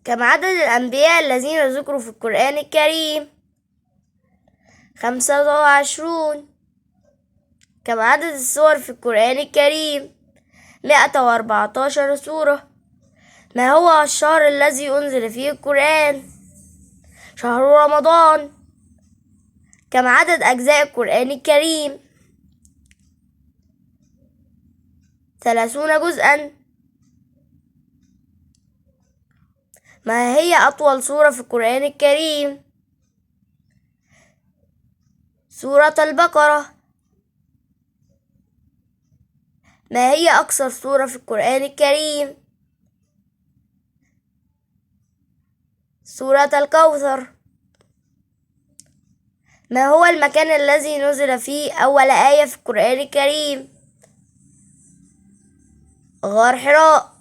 كم عدد الأنبياء الذين ذكروا في القرآن الكريم؟ 25. كم عدد السور في القرآن الكريم؟ 114 سورة. ما هو الشهر الذي أنزل فيه القرآن؟ شهر رمضان. كم عدد أجزاء القرآن الكريم؟ 30 جزءا. ما هي أطول سورة في القرآن الكريم؟ سورة البقرة. ما هي أقصر سورة في القرآن الكريم؟ سورة الكوثر. ما هو المكان الذي نزل فيه أول آية في القرآن الكريم؟ غار حراء.